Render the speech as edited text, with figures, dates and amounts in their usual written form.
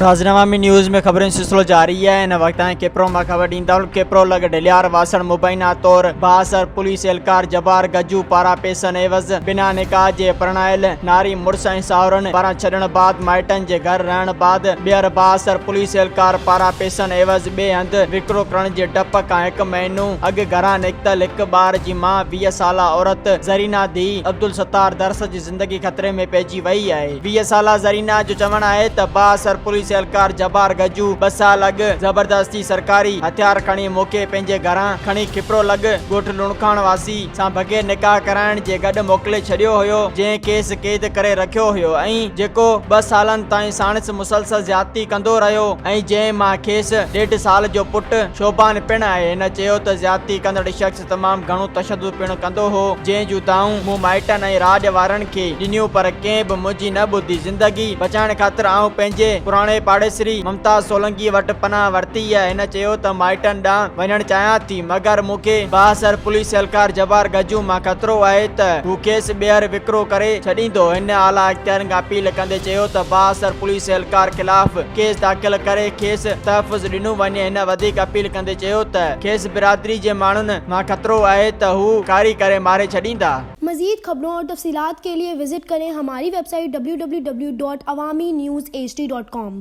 नाज़रीन न्यूज़ में खबरें सिलसिलो जारी है। इन वक्त कपरो में खबर ॾींदा कपरो लग ढलियार वासण मुबैना तौर बााثر पुलिस एहलकार जबार गजू पारा पैसन एवज़ बिना निकाह जे परणायल नारी मुड़स ऐं सावरन पारा छॾण बाद माइटन जे घर रहण बाद ॿीहर बााثر पुलिस एहलकार पारा पैसन एवज़ ॿिए हंध विकिरो करण जे डप खां 1 महीनो अॻु घरां निकितल हिक ॿार जी मां 20 साला औरत ज़रीना धी अब्दुल सत्तार दरस जी ज़िंदगी खतरे में पइजी वई आहे। 20 साला ज़रीना जो चवण आहे त बााثر पुलिस एहलकार जबार गजू 2 साल अॻु ज़बरदस्ती सरकारी हथियार खणी मूंखे पंहिंजे घरां खणी कपरो लग ॻोठ लुणखाण वासी सां बग़ैर निकाह कराइण जे गॾु मोकिले छॾियो हुयो, जंहिं केस क़ैद करे रखियो हुयो ऐं जेको 2 सालनि ताईं साणस मुसलसल ज्यादती कंदो रहियो ऐं जंहिं मां खेसि 1.5 साल जो पुटु शोभान पिण आहे। हिन चयो त ज्यादती कंदड़ शख़्स तमामु घणो तशद्दुद पिण कंदो हो, जंहिं जूं दाऊं मूं माइटनि ऐं राज वारनि खे ॾिनियूं पर कंहिं बि मुंहिंजी न ॿुधी। ज़िंदगी बचाइण ख़ातिर आऊं पंहिंजे पुराणे पाड़ेसरी ममताज सोलंकी वटि पनाह वरिती आहे। हिन चयो त माइटनि ॾांहुं वञणु चाहियां थी मगर मूंखे बााثر पुलिस एहलकार जबार गजू मां ख़तरो आहे त हू खेसि ॿीहर विकिरो करे छॾींदो। हिन आला इख्तियारनि खां अपील कंदे चयो त बााثر पुलिस एहलकार ख़िलाफ़ केस दाख़िल करे खेसि तहफ़ुज़ ॾिनो वञे। हिन वधीक अपील कंदे चयो त खेसि बिरादरी जे माण्हुनि मां ख़तरो आहे त हू कारी करे मारे छॾींदा। मज़ीद खबरों और तफसीलात के लिए विजिट करें हमारी वेबसाइट www.awamiNewsHD.com।